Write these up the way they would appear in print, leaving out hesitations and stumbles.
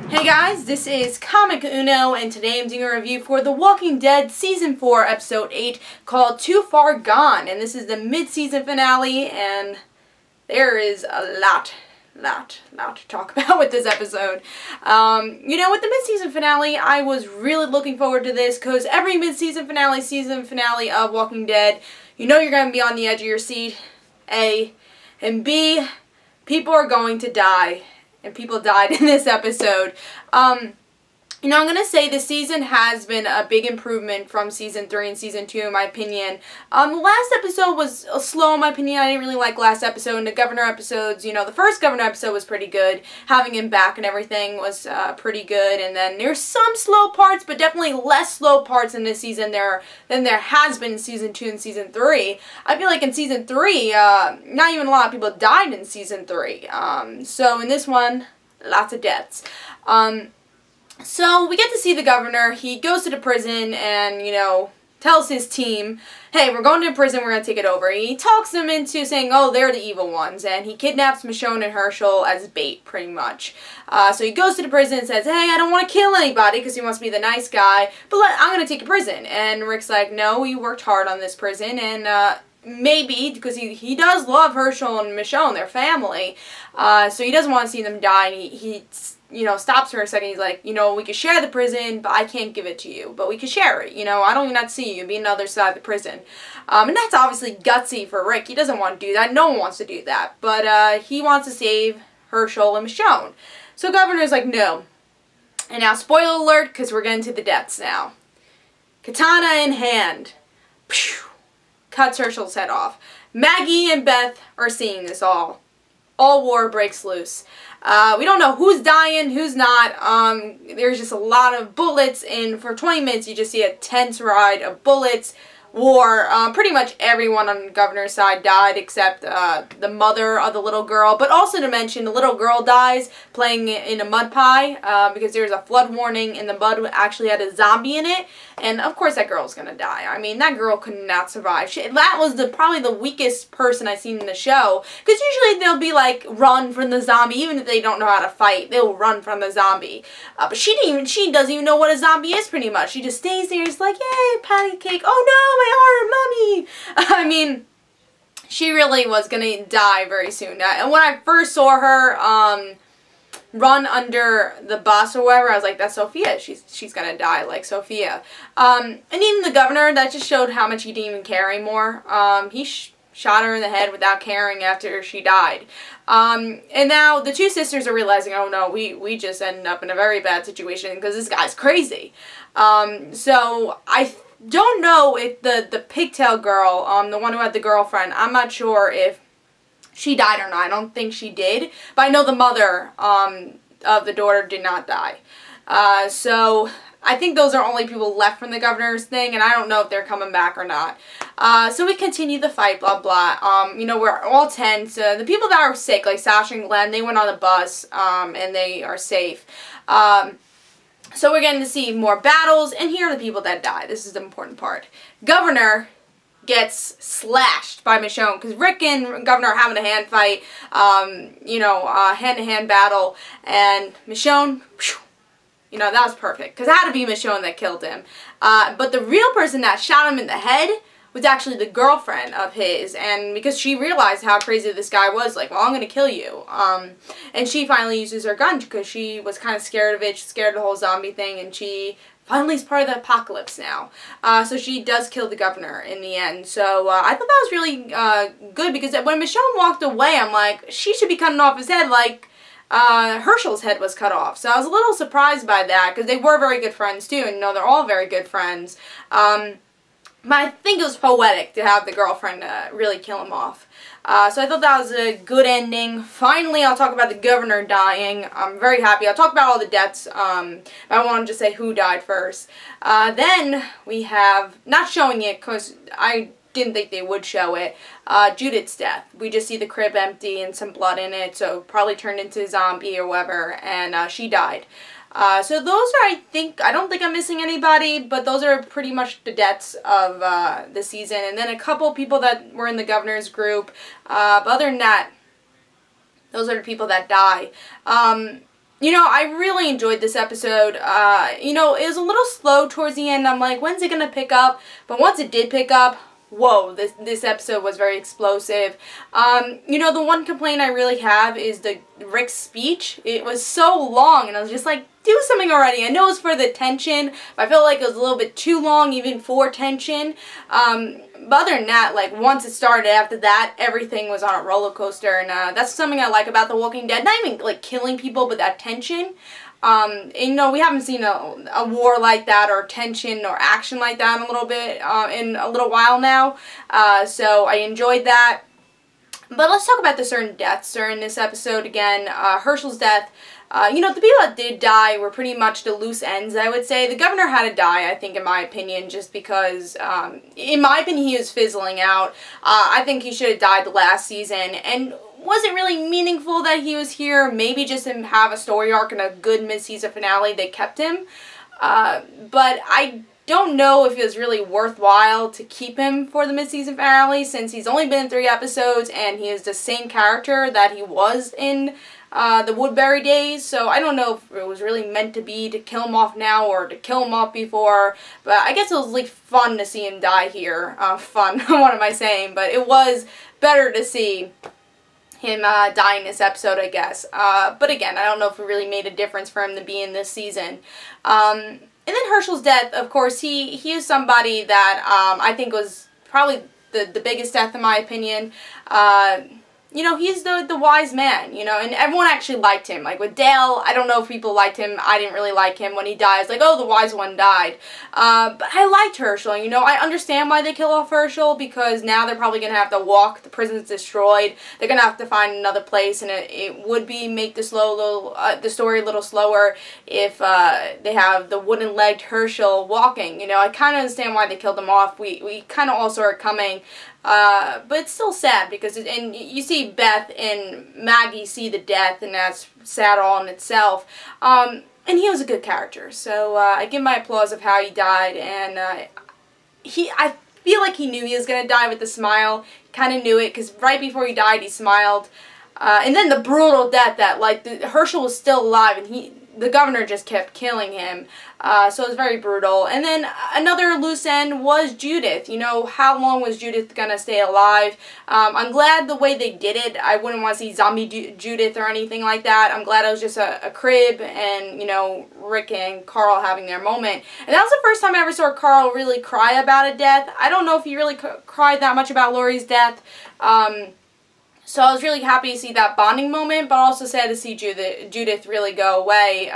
Hey guys, this is Comic Uno, and today I'm doing a review for The Walking Dead Season 4, Episode 8, called Too Far Gone. And this is the mid-season finale, and there is a lot to talk about with this episode. With the mid-season finale, I was really looking forward to this, because every mid-season finale, season finale of Walking Dead, you know you're going to be on the edge of your seat, A, and B, people are going to die. And people died in this episode. I'm going to say this season has been a big improvement from Season 3 and Season 2, in my opinion. The last episode was slow, in my opinion. I didn't really like last episode. And the Governor episodes, the first Governor episode was pretty good. Having him back and everything was pretty good. And then there's some slow parts, but definitely less slow parts in this season than there has been in Season 2 and Season 3. I feel like in Season 3, not even a lot of people died in Season 3. So in this one, lots of deaths. So we get to see the governor. He goes to the prison and, tells his team, hey, we're going to prison, we're going to take it over. He talks them into saying, oh, they're the evil ones, and he kidnaps Michonne and Herschel as bait, pretty much. So he goes to the prison and says, hey, I don't want to kill anybody, because he wants to be the nice guy, but I'm going to take a prison. And Rick's like, no, you worked hard on this prison, and maybe, because he does love Herschel and Michonne, their family, so he doesn't want to see them die, and he stops for a second. He's like, we could share the prison, but I can't give it to you. But we could share it, I don't even have to see you. Be on the other side of the prison. And that's obviously gutsy for Rick. He doesn't want to do that. No one wants to do that. But he wants to save Herschel and Michonne. So Governor's like, no. And now, spoiler alert, because we're getting to the deaths now. Katana in hand. Pew, cuts Herschel's head off. Maggie and Beth are seeing this all. All war breaks loose. We don't know who's dying, who's not. There's just a lot of bullets, and for 20 minutes you just see a tense ride of bullets, war. Pretty much everyone on the governor's side died except the mother of the little girl. But also to mention, the little girl dies playing in a mud pie because there's a flood warning, and the mud actually had a zombie in it. And of course that girl's gonna die. I mean, that girl could not survive. That was probably the weakest person I've seen in the show. Because usually they'll be like, run from the zombie. Even if they don't know how to fight, they'll run from the zombie. But she doesn't even know what a zombie is, pretty much. She just stays there, just like, yay, patty cake. Oh no, my heart, mommy. I mean, she really was gonna die very soon. And when I first saw her, run under the bus or whatever, I was like, that's Sophia. She's gonna die like Sophia. And even the governor, that just showed how much he didn't even care anymore. He shot her in the head without caring after she died. And now the two sisters are realizing, oh no, we just ended up in a very bad situation because this guy's crazy. So I don't know if the pigtail girl, the one who had the girlfriend, I'm not sure if she died or not. I don't think she did. But I know the mother of the daughter did not die. So I think those are only people left from the governor's thing, and I don't know if they're coming back or not. So we continue the fight, blah, blah. We're all tense. The people that are sick, like Sasha and Glenn, they went on the bus, and they are safe. So we're getting to see more battles, and here are the people that die. This is the important part. Governor gets slashed by Michonne, because Rick and Governor are having a hand fight, hand-to-hand battle, and Michonne, whew, that was perfect, because it had to be Michonne that killed him. But the real person that shot him in the head was actually the girlfriend of his, and because she realized how crazy this guy was, like, well, I'm going to kill you. And she finally uses her gun, because she was kind of scared of it, she's scared of the whole zombie thing, and she finally is part of the apocalypse now. So she does kill the governor in the end. So I thought that was really good, because when Michonne walked away, I'm like, she should be cutting off his head like Herschel's head was cut off. So I was a little surprised by that, because they were very good friends too, and they're all very good friends. But I think it was poetic to have the girlfriend really kill him off. So I thought that was a good ending. Finally, I'll talk about the governor dying. I'm very happy. I'll talk about all the deaths. I want to just say who died first. Then we have, not showing it because I didn't think they would show it, Judith's death. We just see the crib empty and some blood in it, so probably turned into a zombie or whatever, and she died. So those are, I don't think I'm missing anybody, but those are pretty much the deaths of the season. And then a couple people that were in the governor's group. But other than that, those are the people that die. You know, I really enjoyed this episode. You know, it was a little slow towards the end. I'm like, when's it gonna pick up? But once it did pick up, whoa, this episode was very explosive. You know, the one complaint I really have is Rick's speech. It was so long, and I was just like, do something already. I know it's for the tension, but I felt like it was a little bit too long even for tension. But other than that, like, once it started, after that, everything was on a roller coaster, and that's something I like about The Walking Dead. Not even, like, killing people, but that tension. And, you know, we haven't seen a war like that, or tension, or action like that in a little while now. So I enjoyed that. But let's talk about the certain deaths during this episode again. Hershel's death. You know, the people that did die were pretty much the loose ends, I would say. The governor had to die, I think, in my opinion, just because, in my opinion, he was fizzling out. I think he should have died last season, and wasn't really meaningful that he was here. Maybe just to have a story arc and a good mid-season finale, they kept him. But I don't know if it was really worthwhile to keep him for the mid-season finale, since he's only been in 3 episodes, and he is the same character that he was in the Woodbury days. So I don't know if it was really meant to be to kill him off now or to kill him off before, but I guess it was like fun to see him die here. Fun, what am I saying? But it was better to see him die in this episode, I guess. But again, I don't know if it really made a difference for him to be in this season. And then Hershel's death, of course, he is somebody that I think was probably the biggest death in my opinion. You know, he's the wise man, you know, and everyone actually liked him. Like with Dale, I don't know if people liked him. I didn't really like him when he died. It's like, oh, the wise one died. But I liked Hershel, you know. I understand why they kill off Hershel, because now they're probably going to have to walk. The prison's destroyed. They're going to have to find another place, and it would be make the story a little slower if they have the wooden-legged Hershel walking. You know, I kind of understand why they killed him off. We kind of all saw it coming. But it's still sad because, and you see Beth and Maggie see the death, and that's sad all in itself. And he was a good character, so I give my applause of how he died, and I feel like he knew he was going to die with a smile. Kind of knew it, because right before he died, he smiled. And then the brutal death that, like, Hershel was still alive, and the governor just kept killing him. So it was very brutal. And then another loose end was Judith. You know, how long was Judith going to stay alive? I'm glad the way they did it. I wouldn't want to see zombie Judith or anything like that. I'm glad it was just a crib and, you know, Rick and Carl having their moment. And that was the first time I ever saw Carl really cry about a death. I don't know if he really cried that much about Lori's death. So I was really happy to see that bonding moment, but also sad to see Judith really go away.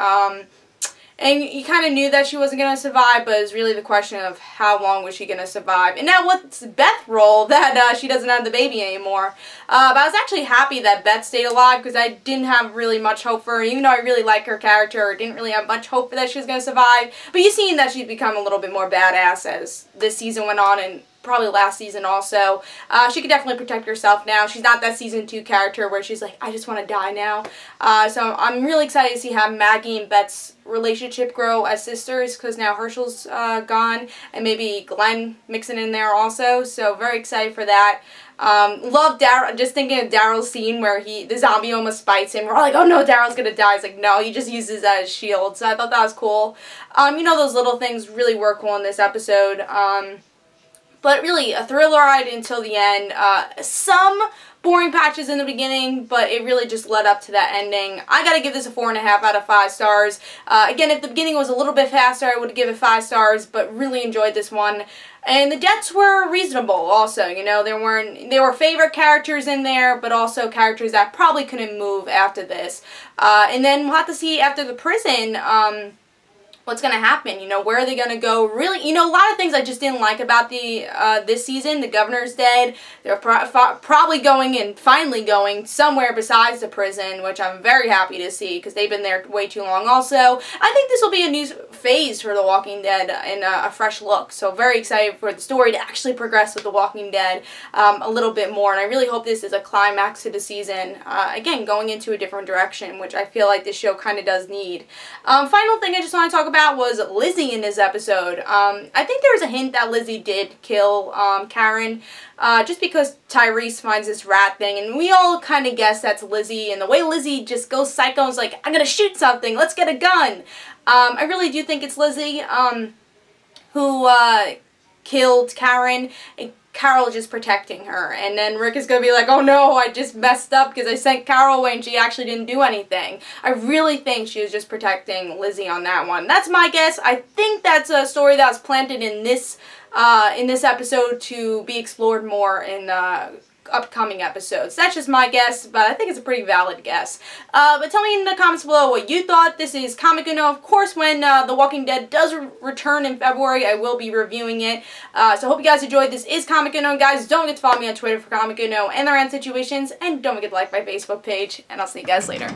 And you kind of knew that she wasn't going to survive, but it was really the question of how long was she going to survive. And now what's Beth's role that she doesn't have the baby anymore? But I was actually happy that Beth stayed alive, because I didn't have really much hope for her. Even though I really like her character, didn't really have much hope that she was going to survive. But you've seen that she's become a little bit more badass as this season went on, and probably last season also. She could definitely protect herself now. She's not that season 2 character where she's like, I just want to die now. So I'm really excited to see how Maggie and Beth's relationship grow as sisters, because now Hershel's gone, and maybe Glenn mixing in there also. So very excited for that. Love Daryl, just thinking of Daryl's scene where the zombie almost bites him. We're all like, oh no, Daryl's gonna die. It's like, no, he just uses that as a shield. So I thought that was cool. You know, those little things really were cool in this episode. But really, a thriller ride until the end. Some boring patches in the beginning, but it really just led up to that ending. I gotta give this a 4.5 out of 5 stars. Again, if the beginning was a little bit faster, I would give it 5 stars, but really enjoyed this one. And the deaths were reasonable also, you know, there were favorite characters in there, but also characters that probably couldn't move after this. And then we'll have to see after the prison, what's going to happen, you know, where are they going to go? Really, you know, a lot of things I just didn't like about this season. The governor's dead. They're probably going and finally going somewhere besides the prison, which I'm very happy to see, because they've been there way too long also. I think this will be a new phase for The Walking Dead and a fresh look, so very excited for the story to actually progress with The Walking Dead a little bit more, and I really hope this is a climax to the season, again, going into a different direction, which I feel like this show kind of does need. Final thing I just want to talk about was Lizzie in this episode. I think there was a hint that Lizzie did kill Karen, just because Tyrese finds this rat thing, and we all kind of guess that's Lizzie, and the way Lizzie just goes psycho and is like, I'm gonna shoot something, let's get a gun. I really do think it's Lizzie who killed Karen, and Carol just protecting her. And then Rick is going to be like, oh no, I just messed up because I sent Carol away and she actually didn't do anything. I really think she was just protecting Lizzie on that one. That's my guess. I think that's a story that was planted in this episode to be explored more in upcoming episodes. That's just my guess, but I think it's a pretty valid guess. But tell me in the comments below what you thought. This is Comic Uno. Of course, when The Walking Dead does return in February, I will be reviewing it. So I hope you guys enjoyed. This is Comic Uno. Guys, don't forget to follow me on Twitter for Comic Uno and the random situations, and don't forget to like my Facebook page, and I'll see you guys later.